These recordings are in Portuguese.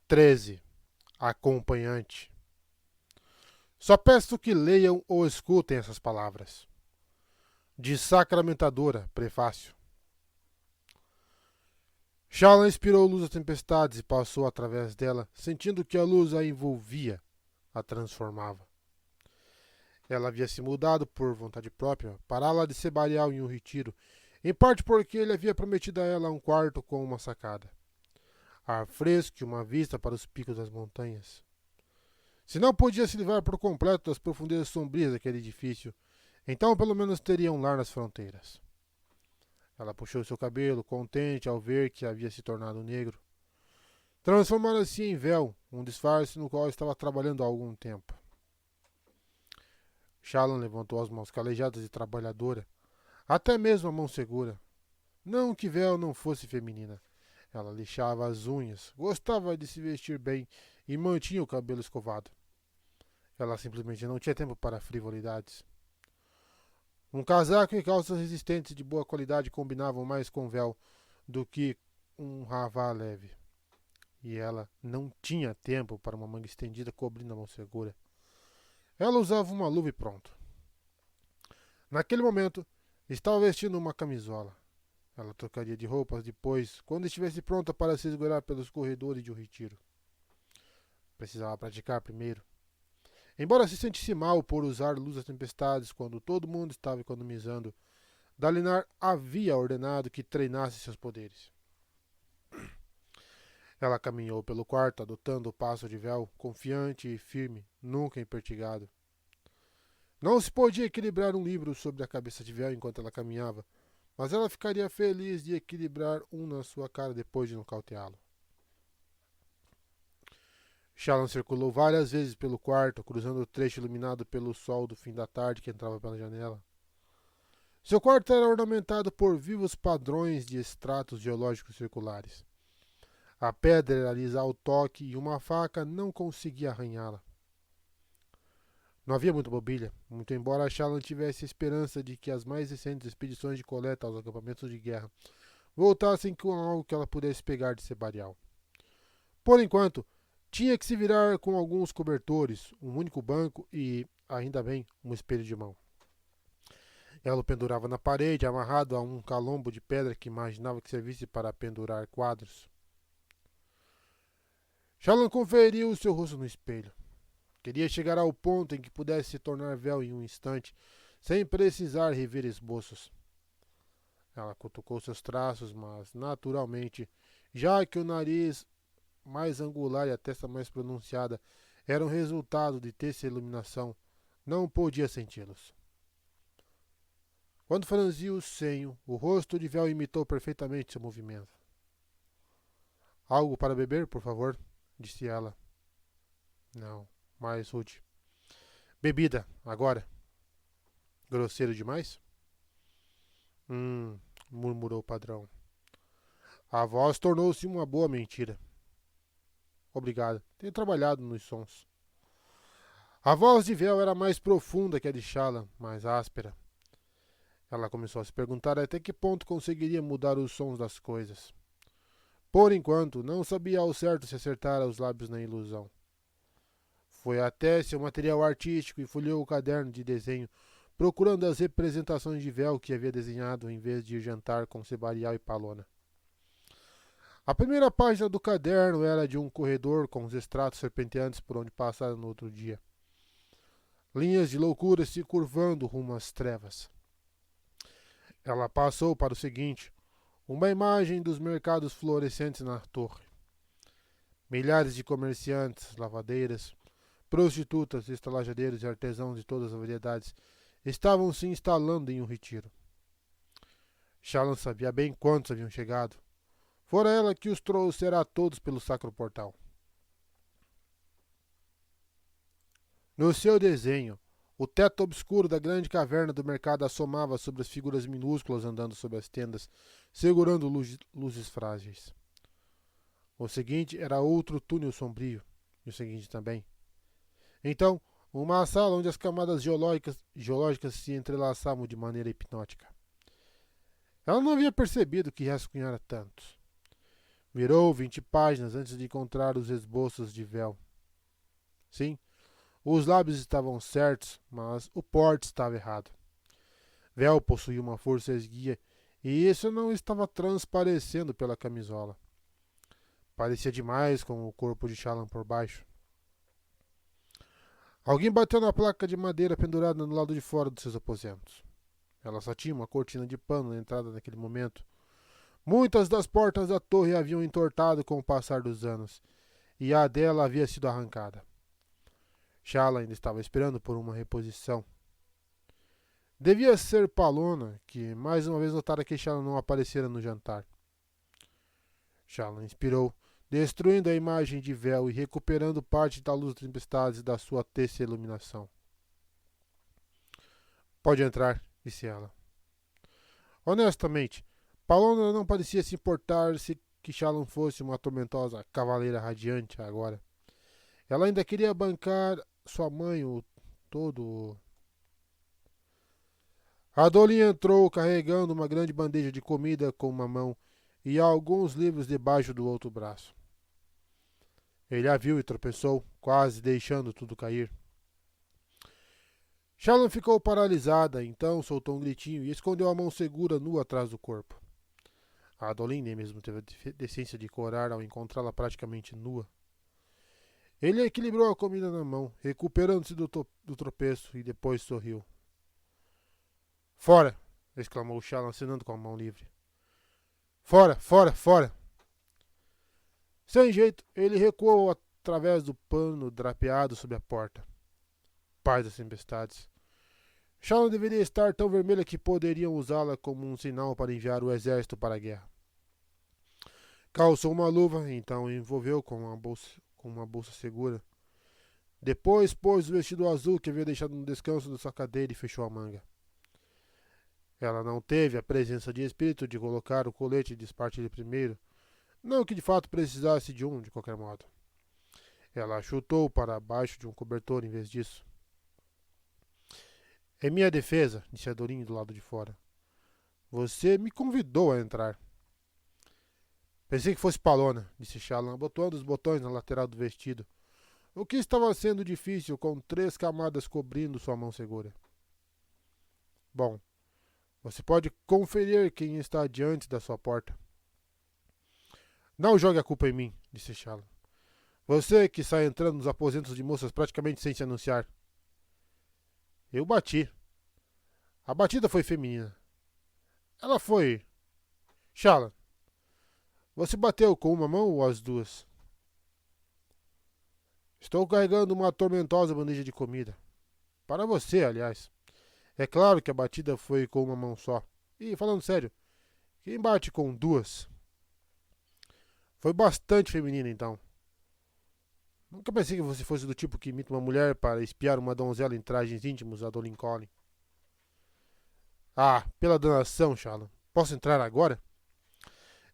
13. Acompanhante. Só peço que leiam ou escutem essas palavras. De Sacramentadora, prefácio. Shallan inspirou luz das tempestades e passou através dela, sentindo que a luz a envolvia, a transformava. Ela havia se mudado por vontade própria para lá de Sebarial em um retiro, em parte porque ele havia prometido a ela um quarto com uma sacada, ar fresco e uma vista para os picos das montanhas. Se não podia se livrar por completo das profundezas sombrias daquele edifício, então pelo menos teria um lar nas fronteiras. Ela puxou seu cabelo, contente ao ver que havia se tornado negro. Transformara-se em véu, um disfarce no qual estava trabalhando há algum tempo. Shallan levantou as mãos calejadas de trabalhadora, até mesmo a mão segura. Não que véu não fosse feminina. Ela lixava as unhas, gostava de se vestir bem e mantinha o cabelo escovado. Ela simplesmente não tinha tempo para frivolidades. Um casaco e calças resistentes de boa qualidade combinavam mais com véu do que um ravá leve. E ela não tinha tempo para uma manga estendida cobrindo a mão segura. Ela usava uma luva e pronto. Naquele momento, estava vestindo uma camisola. Ela trocaria de roupas depois, quando estivesse pronta para se esgueirar pelos corredores de um retiro. Precisava praticar primeiro. Embora se sentisse mal por usar luz das tempestades quando todo mundo estava economizando, Dalinar havia ordenado que treinasse seus poderes. Ela caminhou pelo quarto, adotando o passo de véu, confiante e firme, nunca impertigado. Não se podia equilibrar um livro sobre a cabeça de véu enquanto ela caminhava, mas ela ficaria feliz de equilibrar um na sua cara depois de nocauteá-lo. Shallan circulou várias vezes pelo quarto, cruzando o trecho iluminado pelo sol do fim da tarde que entrava pela janela. Seu quarto era ornamentado por vivos padrões de estratos geológicos circulares. A pedra era lisa ao toque e uma faca não conseguia arranhá-la. Não havia muita mobília, muito embora Shallan tivesse esperança de que as mais recentes expedições de coleta aos acampamentos de guerra voltassem com algo que ela pudesse pegar de Sebarial. Por enquanto, tinha que se virar com alguns cobertores, um único banco e, ainda bem, um espelho de mão. Ela o pendurava na parede, amarrado a um calombo de pedra que imaginava que servisse para pendurar quadros. Shallan conferiu o seu rosto no espelho. Queria chegar ao ponto em que pudesse se tornar véu em um instante, sem precisar rever esboços. Ela cutucou seus traços, mas, naturalmente, já que o nariz mais angular e a testa mais pronunciada eram resultado de ter essa iluminação, não podia senti-los. Quando franziu o senho, o rosto de véu imitou perfeitamente seu movimento. Algo para beber, por favor? Disse ela. Não, mais rude. Bebida, agora. Grosseiro demais? Murmurou o padrão. A voz tornou-se uma boa mentira. Obrigado, tenho trabalhado nos sons. A voz de véu era mais profunda que a de Shallan, mais áspera. Ela começou a se perguntar até que ponto conseguiria mudar os sons das coisas. Por enquanto, não sabia ao certo se acertara os lábios na ilusão. Foi até seu material artístico e folheou o caderno de desenho, procurando as representações de véu que havia desenhado em vez de ir jantar com Sebarial e Palona. A primeira página do caderno era de um corredor com os estratos serpenteantes por onde passara no outro dia. Linhas de loucura se curvando rumo às trevas. Ela passou para o seguinte, uma imagem dos mercados florescentes na torre. Milhares de comerciantes, lavadeiras, prostitutas, estalajadeiros e artesãos de todas as variedades estavam se instalando em um retiro. Shallan sabia bem quantos haviam chegado. Fora ela que os trouxera a todos pelo sacro portal. No seu desenho, o teto obscuro da grande caverna do mercado assomava sobre as figuras minúsculas andando sobre as tendas, segurando luzes frágeis. O seguinte era outro túnel sombrio, e o seguinte também. Então, uma sala onde as camadas geológicas se entrelaçavam de maneira hipnótica. Ela não havia percebido que rascunhara tantos. Virou 20 páginas antes de encontrar os esboços de Vel. Sim, os lábios estavam certos, mas o porte estava errado. Vel possuía uma força esguia e isso não estava transparecendo pela camisola. Parecia demais com o corpo de Shallan por baixo. Alguém bateu na placa de madeira pendurada no lado de fora dos seus aposentos. Ela só tinha uma cortina de pano na entrada naquele momento. Muitas das portas da torre haviam entortado com o passar dos anos, e a dela havia sido arrancada. Shallan ainda estava esperando por uma reposição. Devia ser Palona, que mais uma vez notara que Shallan não aparecera no jantar. Shallan inspirou, destruindo a imagem de Vel e recuperando parte da luz das tempestades da sua terça iluminação. Pode entrar, disse ela. Honestamente, Palona não parecia se importar se que Shallan fosse uma tormentosa cavaleira radiante agora. Ela ainda queria bancar sua mãe o todo. Adolin entrou carregando uma grande bandeja de comida com uma mão e alguns livros debaixo do outro braço. Ele a viu e tropeçou, quase deixando tudo cair. Shallan ficou paralisada, então soltou um gritinho e escondeu a mão segura nua atrás do corpo. Adolin nem mesmo teve a decência de corar ao encontrá-la praticamente nua. Ele equilibrou a comida na mão, recuperando-se do tropeço, e depois sorriu. Fora! Exclamou Shallan, acenando com a mão livre. Fora, fora, fora! Sem jeito, ele recuou através do pano drapeado sob a porta. Paz das tempestades. Shallan deveria estar tão vermelha que poderiam usá-la como um sinal para enviar o exército para a guerra. Calçou uma luva, então envolveu com uma bolsa segura. Depois pôs o vestido azul que havia deixado no descanso da sua cadeira e fechou a manga. Ela não teve a presença de espírito de colocar o colete de espartilho primeiro, não que de fato precisasse de um, de qualquer modo. Ela chutou para baixo de um cobertor em vez disso. Em minha defesa, disse Adolin do lado de fora. Você me convidou a entrar. Pensei que fosse Palona, disse Shallan, abotoando os botões na lateral do vestido, o que estava sendo difícil com 3 camadas cobrindo sua mão segura. Bom, você pode conferir quem está diante da sua porta. Não jogue a culpa em mim, disse Shallan. Você que sai entrando nos aposentos de moças praticamente sem se anunciar. Eu bati. A batida foi feminina. Ela foi... Shallan, você bateu com uma mão ou as duas? Estou carregando uma tormentosa bandeja de comida. Para você, aliás. É claro que a batida foi com uma mão só. E, falando sério, quem bate com duas? Foi bastante feminina, então. Nunca pensei que você fosse do tipo que imita uma mulher para espiar uma donzela em trajes íntimos, Adolin Collin. Ah, pela danação, Shallan. Posso entrar agora?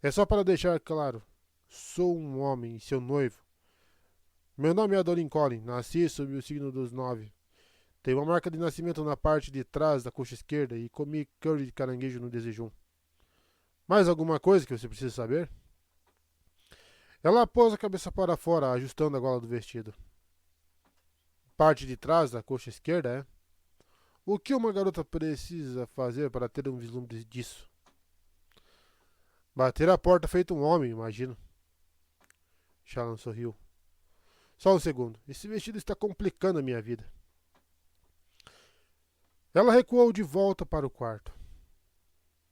É só para deixar claro. Sou um homem e seu noivo. Meu nome é Adolin Collin. Nasci sob o signo dos 9. Tenho uma marca de nascimento na parte de trás da coxa esquerda e comi curry de caranguejo no desejum. Mais alguma coisa que você precisa saber? Ela pôs a cabeça para fora, ajustando a gola do vestido. Parte de trás da coxa esquerda, é? O que uma garota precisa fazer para ter um vislumbre disso? Bater a porta feito um homem, imagino. Shallan sorriu. Só um segundo. Esse vestido está complicando a minha vida. Ela recuou de volta para o quarto.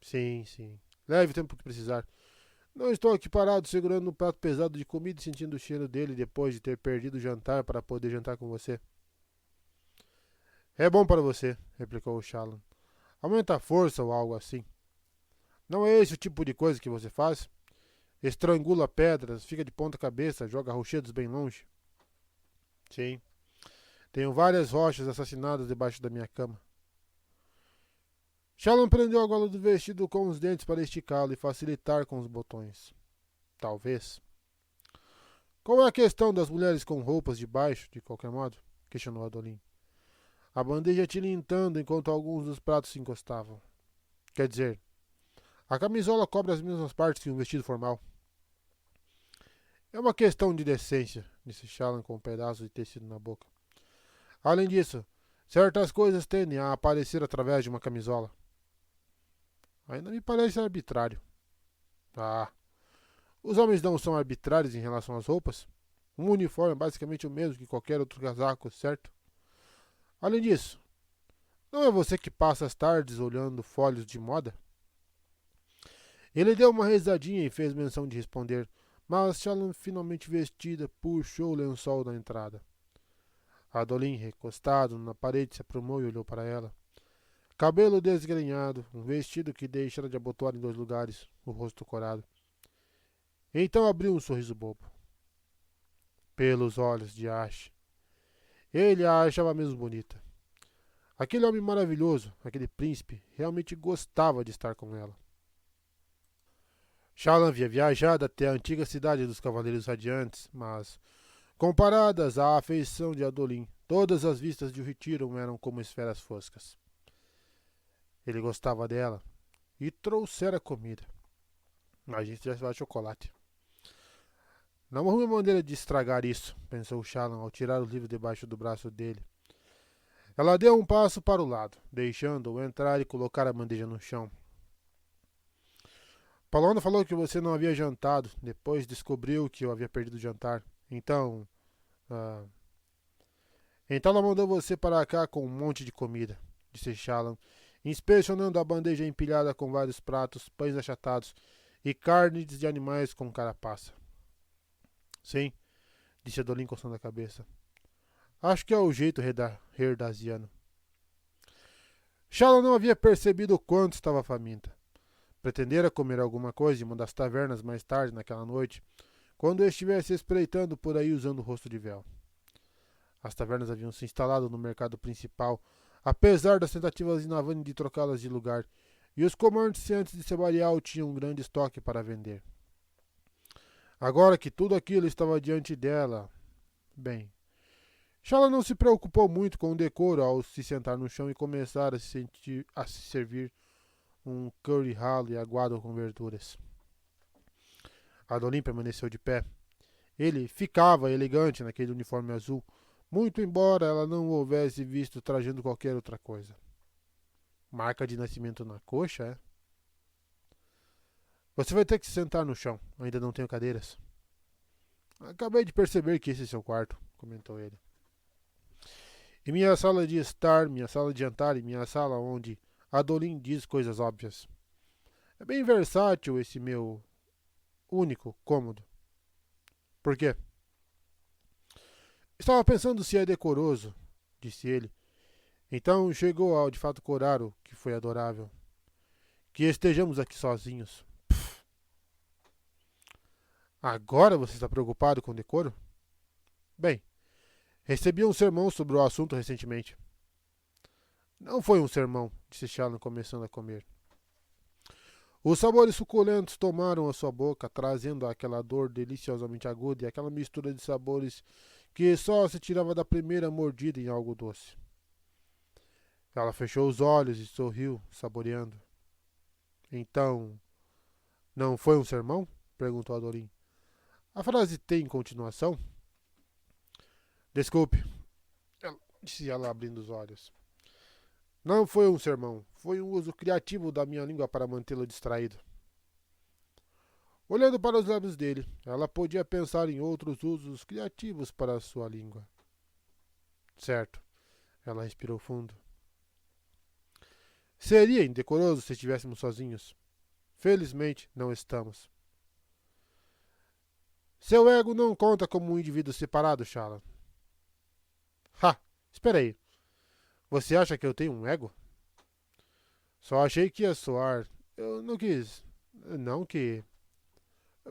Sim, sim. Leve o tempo que precisar. Não estou aqui parado segurando um prato pesado de comida e sentindo o cheiro dele depois de ter perdido o jantar para poder jantar com você. É bom para você, replicou o Shallan. Aumenta a força ou algo assim. Não é esse o tipo de coisa que você faz? Estrangula pedras, fica de ponta cabeça, joga rochedos bem longe. Sim. Tenho várias rochas assassinadas debaixo da minha cama. Shallan prendeu a gola do vestido com os dentes para esticá-lo e facilitar com os botões. Talvez. Qual é a questão das mulheres com roupas de baixo, de qualquer modo? Questionou Adolin. A bandeja tilintando enquanto alguns dos pratos se encostavam. Quer dizer, a camisola cobre as mesmas partes que um vestido formal. É uma questão de decência, disse Shallan com um pedaço de tecido na boca. Além disso, certas coisas tendem a aparecer através de uma camisola. Ainda me parece arbitrário. Ah, os homens não são arbitrários em relação às roupas? Um uniforme é basicamente o mesmo que qualquer outro casaco, certo? Além disso, não é você que passa as tardes olhando folhos de moda? Ele deu uma risadinha e fez menção de responder, mas Shallan, finalmente vestida, puxou o lençol da entrada. Adolin, recostado na parede, se aprumou e olhou para ela. Cabelo desgrenhado, um vestido que deixara de abotoar em 2 lugares, o rosto corado. Então abriu um sorriso bobo. Pelos olhos de Ash. Ele a achava mesmo bonita. Aquele homem maravilhoso, aquele príncipe, realmente gostava de estar com ela. Shallan havia viajado até a antiga cidade dos Cavaleiros Radiantes, mas, comparadas à afeição de Adolin, todas as vistas de Retiro eram como esferas foscas. Ele gostava dela e trouxera comida. A gente já vai chocolate. Não há uma maneira de estragar isso, pensou Shallan ao tirar o livro debaixo do braço dele. Ela deu um passo para o lado, deixando-o entrar e colocar a bandeja no chão. Palona falou que você não havia jantado, depois descobriu que eu havia perdido o jantar. Então. Ah, então ela mandou você para cá com um monte de comida, disse Shallan, inspecionando a bandeja empilhada com vários pratos, pães achatados e carnes de animais com carapaça. Sim, disse Adolin coçando a cabeça. Acho que é o jeito herdaziano. Shallan não havia percebido o quanto estava faminta. Pretendera comer alguma coisa em uma das tavernas mais tarde naquela noite, quando estivesse espreitando por aí usando o rosto de véu. As tavernas haviam se instalado no mercado principal, apesar das tentativas de Navani de trocá-las de lugar, e os comerciantes de Sebarial tinham um grande estoque para vender. Agora que tudo aquilo estava diante dela, bem, Shallan não se preocupou muito com o decoro ao se sentar no chão e começar a se servir um curry ralo e aguado com verduras. Adolin permaneceu de pé. Ele ficava elegante naquele uniforme azul, muito embora ela não o houvesse visto trajando qualquer outra coisa. Marca de nascimento na coxa, é? Você vai ter que se sentar no chão. Ainda não tenho cadeiras. Acabei de perceber que esse é seu quarto, comentou ele. E minha sala de estar, minha sala de jantar e minha sala onde Adolin diz coisas óbvias. É bem versátil esse meu único cômodo. Por quê? Estava pensando se é decoroso, disse ele. Então chegou ao de fato Coraro, que foi adorável. Que estejamos aqui sozinhos. Pff. Agora você está preocupado com o decoro? Bem, recebi um sermão sobre o assunto recentemente. Não foi um sermão, disse Shallan começando a comer. Os sabores suculentos tomaram a sua boca, trazendo aquela dor deliciosamente aguda e aquela mistura de sabores que só se tirava da primeira mordida em algo doce. Ela fechou os olhos e sorriu, saboreando. Então, não foi um sermão? Perguntou Adolin. A frase tem continuação? Desculpe, disse ela abrindo os olhos. Não foi um sermão, foi um uso criativo da minha língua para mantê-lo distraído. Olhando para os lábios dele, ela podia pensar em outros usos criativos para a sua língua. Certo, ela respirou fundo. Seria indecoroso se estivéssemos sozinhos. Felizmente, não estamos. Seu ego não conta como um indivíduo separado, Shallan. Ha! Espera aí. Você acha que eu tenho um ego? Só achei que ia soar. Eu não quis. Não que.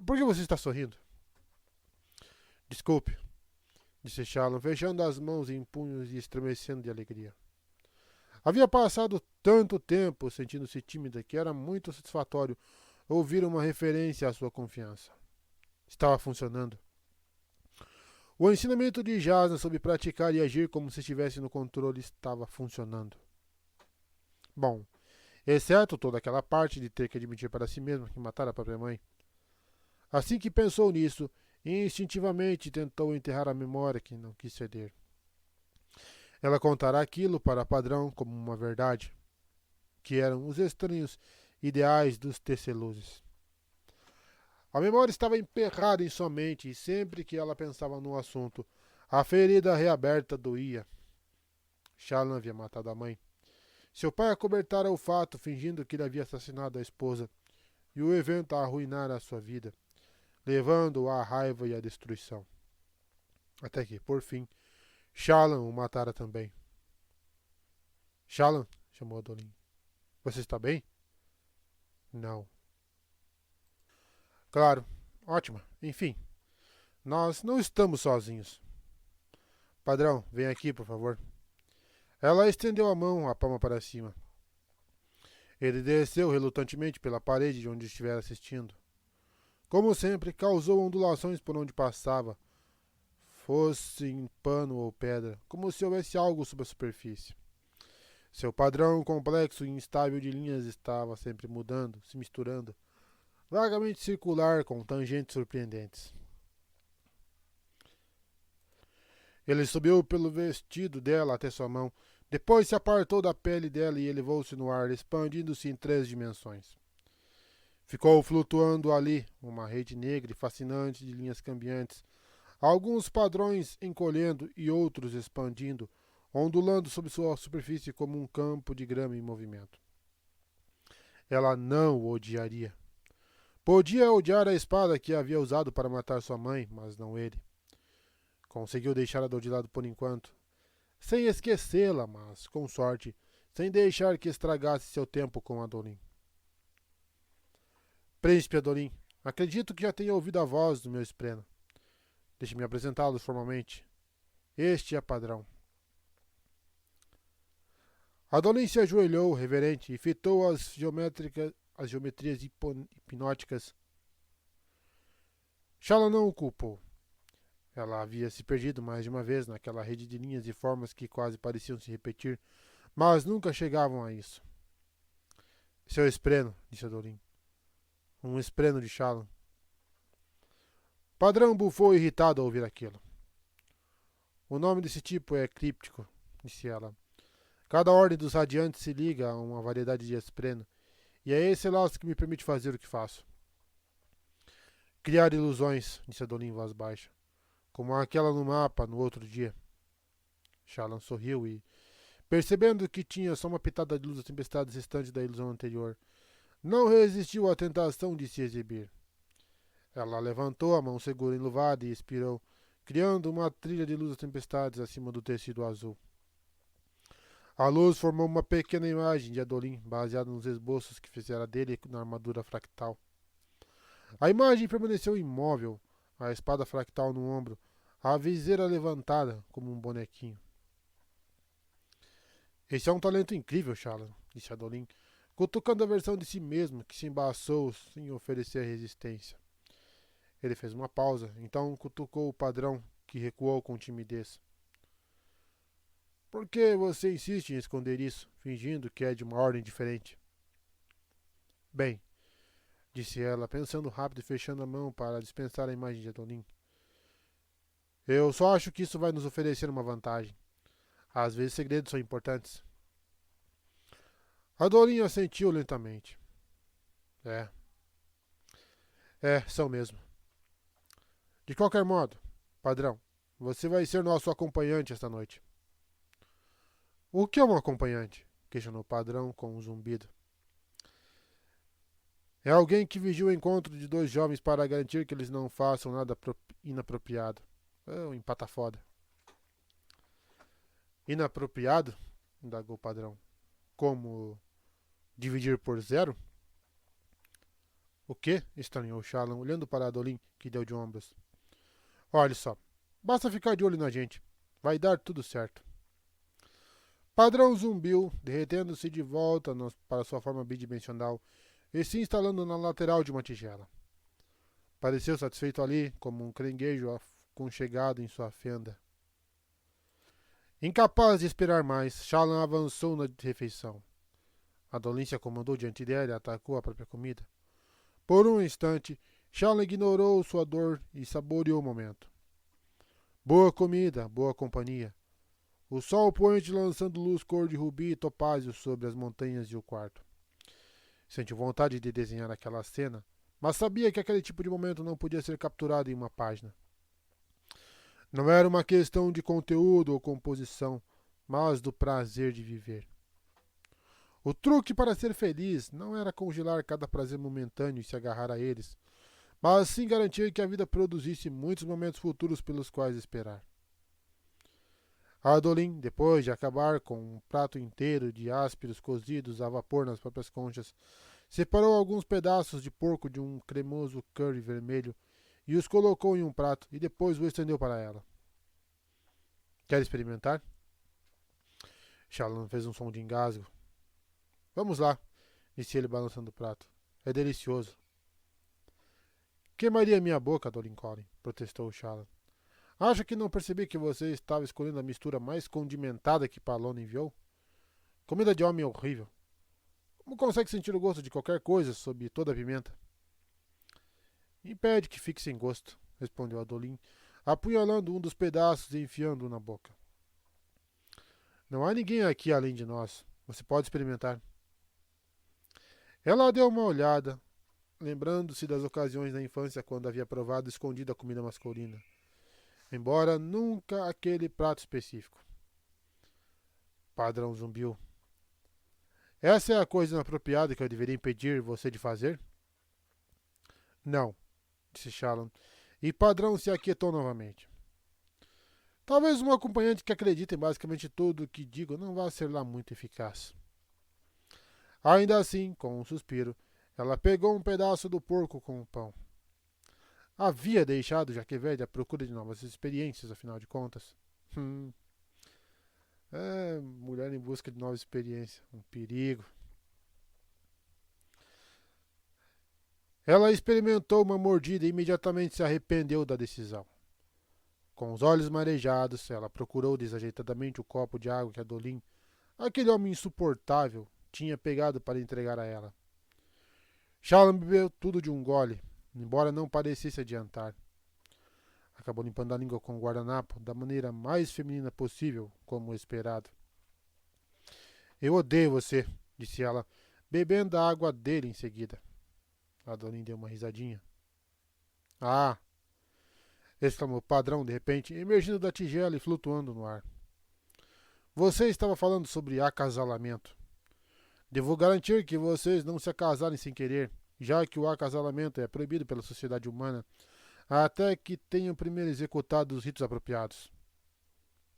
Por que você está sorrindo? Desculpe, disse Shallan, fechando as mãos em punhos e estremecendo de alegria. Havia passado tanto tempo sentindo-se tímida que era muito satisfatório ouvir uma referência à sua confiança. Estava funcionando. O ensinamento de Jasna sobre praticar e agir como se estivesse no controle estava funcionando. Bom, exceto toda aquela parte de ter que admitir para si mesma que matara a própria mãe. Assim que pensou nisso, e instintivamente tentou enterrar a memória que não quis ceder. Ela contará aquilo para Padrão como uma verdade, que eram os estranhos ideais dos teceluzes. A memória estava emperrada em sua mente e sempre que ela pensava no assunto, a ferida reaberta doía. Shallan havia matado a mãe. Seu pai acobertara o fato, fingindo que ele havia assassinado a esposa, e o evento arruinara a sua vida, levando-o à raiva e à destruição. Até que, por fim, Shallan o matara também. Shallan, chamou Adolin. Você está bem? Não. Claro. Ótima. Enfim, nós não estamos sozinhos. Padrão, vem aqui, por favor. Ela estendeu a mão, a palma para cima. Ele desceu relutantemente pela parede de onde estivera assistindo. Como sempre, causou ondulações por onde passava, fosse em pano ou pedra, como se houvesse algo sob a superfície. Seu padrão complexo e instável de linhas estava sempre mudando, se misturando, vagamente circular com tangentes surpreendentes. Ele subiu pelo vestido dela até sua mão, depois se apartou da pele dela e elevou-se no ar, expandindo-se em 3 dimensões. Ficou flutuando ali, uma rede negra e fascinante de linhas cambiantes, alguns padrões encolhendo e outros expandindo, ondulando sobre sua superfície como um campo de grama em movimento. Ela não o odiaria. Podia odiar a espada que havia usado para matar sua mãe, mas não ele. Conseguiu deixar a dor de lado por enquanto, sem esquecê-la, mas, com sorte, sem deixar que estragasse seu tempo com Adolin. Príncipe Adolin, acredito que já tenha ouvido a voz do meu espreno. Deixe-me apresentá-lo formalmente. Este é Padrão. Adolin se ajoelhou, reverente, e fitou as geometrias hipnóticas. Shallan não o culpou. Ela havia se perdido mais de uma vez naquela rede de linhas e formas que quase pareciam se repetir, mas nunca chegavam a isso. Seu espreno, disse Adolin. Um espreno de Shallan. Padrão bufou irritado ao ouvir aquilo. O nome desse tipo é críptico, disse ela. Cada ordem dos radiantes se liga a uma variedade de espreno, e é esse laço que me permite fazer o que faço. Criar ilusões, disse Adolin em voz baixa, como aquela no mapa no outro dia. Shallan sorriu e, percebendo que tinha só uma pitada de luz da tempestade restante da ilusão anterior, não resistiu à tentação de se exibir. Ela levantou a mão segura enluvada e expirou, criando uma trilha de luz das tempestades acima do tecido azul. A luz formou uma pequena imagem de Adolin, baseada nos esboços que fizera dele na armadura fractal. A imagem permaneceu imóvel, a espada fractal no ombro, a viseira levantada como um bonequinho. Esse é um talento incrível, Shallan, disse Adolin, cutucando a versão de si mesmo que se embaçou sem oferecer resistência. Ele fez uma pausa, então cutucou o Padrão, que recuou com timidez. Por que você insiste em esconder isso, fingindo que é de uma ordem diferente? Bem, disse ela, pensando rápido e fechando a mão para dispensar a imagem de Adolin. Eu só acho que isso vai nos oferecer uma vantagem. Às vezes segredos são importantes. Adolin assentiu lentamente. São mesmo. De qualquer modo, Padrão, você vai ser nosso acompanhante esta noite. O que é um acompanhante? Questionou o Padrão com um zumbido. É alguém que vigia o encontro de 2 jovens para garantir que eles não façam nada inapropriado. Um empata foda. Inapropriado? Indagou o Padrão. Como dividir por 0? O quê? Estranhou Shallan, olhando para Adolin, que deu de ombros. Olhe só, basta ficar de olho na gente. Vai dar tudo certo. Padrão zumbiu, derretendo-se de volta para sua forma bidimensional e se instalando na lateral de uma tigela. Pareceu satisfeito ali, como um caranguejo aconchegado em sua fenda. Incapaz de esperar mais, Shallan avançou na refeição. Adolin se acomodou diante dela e atacou a própria comida. Por um instante, Shallan ignorou sua dor e saboreou o momento. Boa comida, boa companhia. O sol poente lançando luz cor de rubi e topázio sobre as montanhas e o quarto. Sentiu vontade de desenhar aquela cena, mas sabia que aquele tipo de momento não podia ser capturado em uma página. Não era uma questão de conteúdo ou composição, mas do prazer de viver. O truque para ser feliz não era congelar cada prazer momentâneo e se agarrar a eles, mas sim garantir que a vida produzisse muitos momentos futuros pelos quais esperar. Adolin, depois de acabar com um prato inteiro de ásperos cozidos a vapor nas próprias conchas, separou alguns pedaços de porco de um cremoso curry vermelho e os colocou em um prato e depois o estendeu para ela. Quer experimentar? Shallan fez um som de engasgo. Vamos lá, disse ele balançando o prato. É delicioso. Queimaria minha boca, Adolin Colin, protestou Shallan. Acha que não percebi que você estava escolhendo a mistura mais condimentada que Palona enviou? Comida de homem é horrível. Como consegue sentir o gosto de qualquer coisa sob toda a pimenta? Impede que fique sem gosto, respondeu Adolin, apunhalando um dos pedaços e enfiando-o na boca. Não há ninguém aqui além de nós. Você pode experimentar. Ela deu uma olhada, lembrando-se das ocasiões na infância quando havia provado escondida a comida masculina, embora nunca aquele prato específico. Padrão zumbiu. Essa é a coisa inapropriada que eu deveria impedir você de fazer? Não, disse Shallan, e Padrão se aquietou novamente. Talvez um acompanhante que acredite em basicamente tudo o que digo não vá ser lá muito eficaz. Ainda assim, com um suspiro, ela pegou um pedaço do porco com o pão. Havia deixado Jaquevelli à procura de novas experiências, afinal de contas. Mulher em busca de novas experiências. Um perigo. Ela experimentou uma mordida e imediatamente se arrependeu da decisão. Com os olhos marejados, ela procurou desajeitadamente o copo de água que Adolin, aquele homem insuportável, tinha pegado para entregar a ela. Shallan bebeu tudo de um gole, embora não parecesse adiantar. Acabou limpando a língua com o guardanapo da maneira mais feminina possível, como esperado. Eu odeio você, disse ela, bebendo a água dele em seguida. Adolin deu uma risadinha. Ah! Exclamou o Padrão de repente, emergindo da tigela e flutuando no ar. Você estava falando sobre acasalamento. Devo garantir que vocês não se acasarem sem querer, já que o acasalamento é proibido pela sociedade humana, até que tenham primeiro executado os ritos apropriados.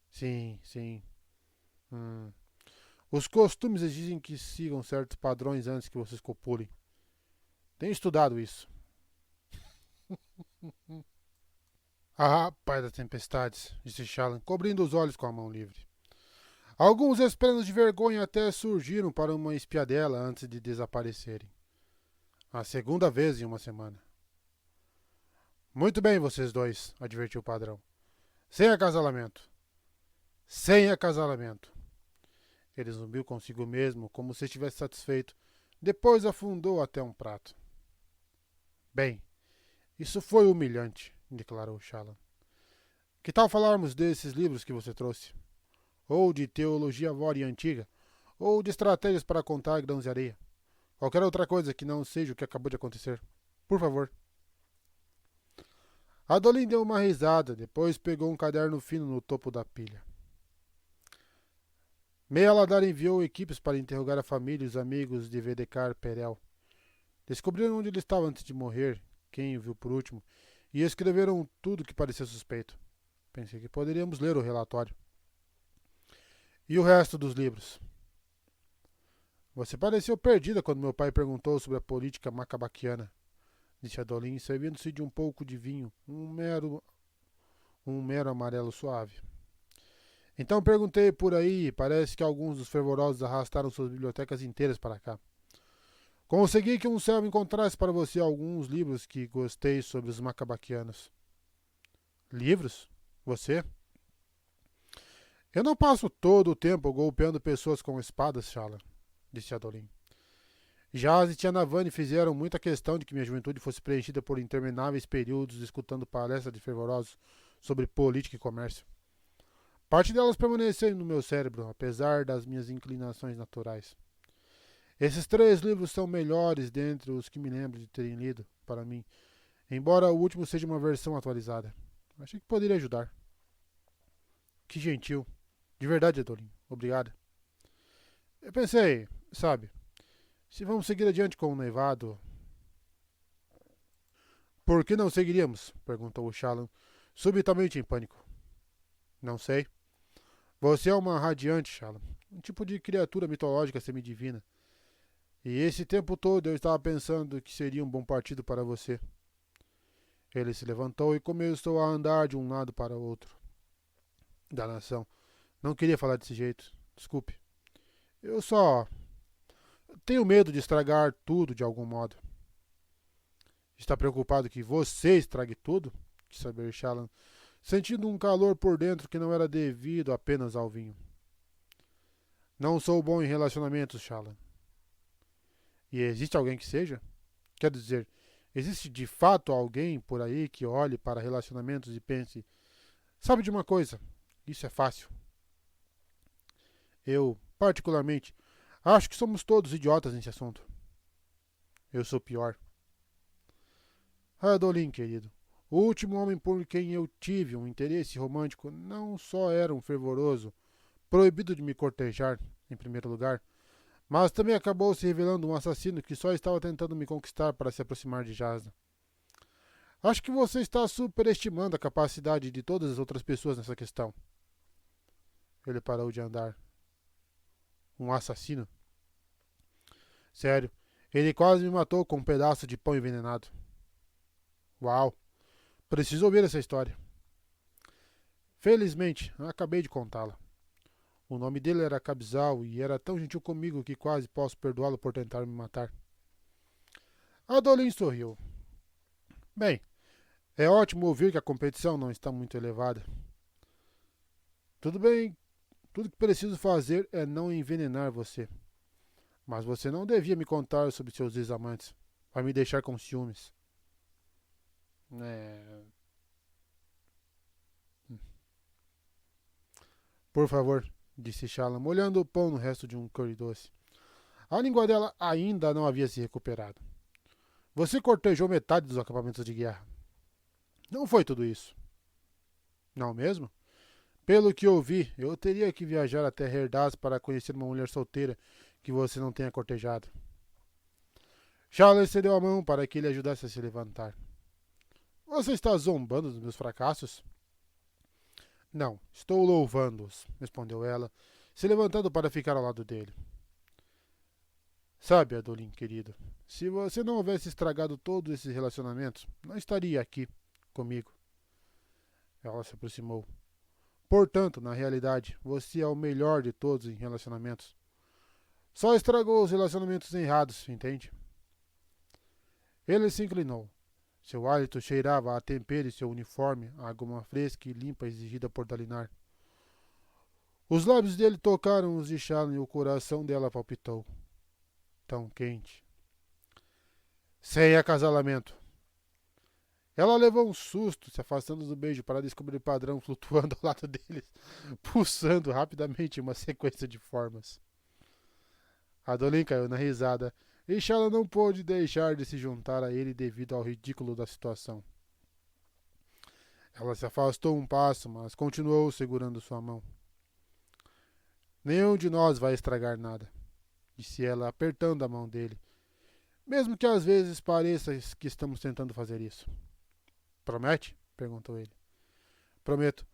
Sim, sim. Os costumes exigem que sigam certos padrões antes que vocês copulem. Tenho estudado isso. Pai das tempestades, disse Shallan, cobrindo os olhos com a mão livre. Alguns espelhos de vergonha até surgiram para uma espiadela antes de desaparecerem. A segunda vez em uma semana. Muito bem, vocês dois, advertiu o Padrão. Sem acasalamento. Sem acasalamento. Ele zumbiu consigo mesmo, como se estivesse satisfeito. Depois afundou até um prato. Bem, isso foi humilhante, declarou Shallan. Que tal falarmos desses livros que você trouxe? Ou de teologia vória antiga, ou de estratégias para contar grãos de areia. Qualquer outra coisa que não seja o que acabou de acontecer. Por favor. Adolin deu uma risada, depois pegou um caderno fino no topo da pilha. Meia-Ladar enviou equipes para interrogar a família e os amigos de Vedekar Perel. Descobriram onde ele estava antes de morrer, quem o viu por último, e escreveram tudo que parecia suspeito. Pensei que poderíamos ler o relatório. E o resto dos livros? Você pareceu perdida quando meu pai perguntou sobre a política macabaquiana, disse Adolin, servindo-se de um pouco de vinho, um mero amarelo suave. Então perguntei por aí e parece que alguns dos fervorosos arrastaram suas bibliotecas inteiras para cá. Consegui que um servo encontrasse para você alguns livros que gostei sobre os macabaquianos. Livros? Você? Eu não passo todo o tempo golpeando pessoas com espadas, Shallan, disse Adolin. Jazz e Tia Navani fizeram muita questão de que minha juventude fosse preenchida por intermináveis períodos escutando palestras de fervorosos sobre política e comércio. Parte delas permaneceu no meu cérebro, apesar das minhas inclinações naturais. Esses 3 livros são melhores dentre os que me lembro de terem lido, para mim, embora o último seja uma versão atualizada. Achei que poderia ajudar. Que gentil. De verdade, Adolin. Obrigado. Eu pensei, sabe, se vamos seguir adiante com o noivado. Por que não seguiríamos? Perguntou o Shallan, subitamente em pânico. Não sei. Você é uma radiante, Shallan. Um tipo de criatura mitológica semidivina. E esse tempo todo eu estava pensando que seria um bom partido para você. Ele se levantou e começou a andar de um lado para o outro. Danação. Não queria falar desse jeito. Desculpe. Eu só tenho medo de estragar tudo de algum modo. Está preocupado que você estrague tudo? Quis saber Shallan, sentindo um calor por dentro que não era devido apenas ao vinho. Não sou bom em relacionamentos, Shallan. E existe alguém que seja? Quer dizer, existe de fato alguém por aí que olhe para relacionamentos e pense: sabe de uma coisa? Isso é fácil. Eu, particularmente, acho que somos todos idiotas nesse assunto. Eu sou pior. Adolin, querido, o último homem por quem eu tive um interesse romântico não só era um fervoroso, proibido de me cortejar, em primeiro lugar, mas também acabou se revelando um assassino que só estava tentando me conquistar para se aproximar de Jasna. Acho que você está superestimando a capacidade de todas as outras pessoas nessa questão. Ele parou de andar. Um assassino? Sério, ele quase me matou com um pedaço de pão envenenado. Uau! Preciso ouvir essa história. Felizmente, acabei de contá-la. O nome dele era Cabzal e era tão gentil comigo que quase posso perdoá-lo por tentar me matar. Adolin sorriu. Bem, é ótimo ouvir que a competição não está muito elevada. Tudo bem, tudo que preciso fazer é não envenenar você. Mas você não devia me contar sobre seus ex-amantes. Vai me deixar com ciúmes. É... Por favor, disse Shallan, molhando o pão no resto de um curry doce. A língua dela ainda não havia se recuperado. Você cortejou metade dos acampamentos de guerra. Não foi tudo isso. Não mesmo? Pelo que ouvi, eu teria que viajar até Herdaz para conhecer uma mulher solteira que você não tenha cortejado. Shallan estendeu a mão para que ele ajudasse a se levantar. Você está zombando dos meus fracassos? Não, estou louvando-os, respondeu ela, se levantando para ficar ao lado dele. Sabe, Adolin, querido, se você não houvesse estragado todos esses relacionamentos, não estaria aqui, comigo. Ela se aproximou. Portanto, na realidade, você é o melhor de todos em relacionamentos. Só estragou os relacionamentos errados, entende? Ele se inclinou. Seu hálito cheirava a tempero e seu uniforme, a goma fresca e limpa exigida por Dalinar. Os lábios dele tocaram os de Shallan e o coração dela palpitou. Tão quente. Sem acasalamento. Ela levou um susto, se afastando do beijo para descobrir o padrão flutuando ao lado deles, pulsando rapidamente em uma sequência de formas. Adolin caiu na risada, e Shallan não pôde deixar de se juntar a ele devido ao ridículo da situação. Ela se afastou um passo, mas continuou segurando sua mão. Nenhum de nós vai estragar nada, disse ela, apertando a mão dele, mesmo que às vezes pareça que estamos tentando fazer isso. Promete? Perguntou ele. Prometo.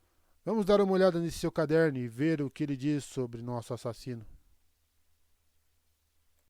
Vamos dar uma olhada nesse seu caderno e ver o que ele diz sobre nosso assassino.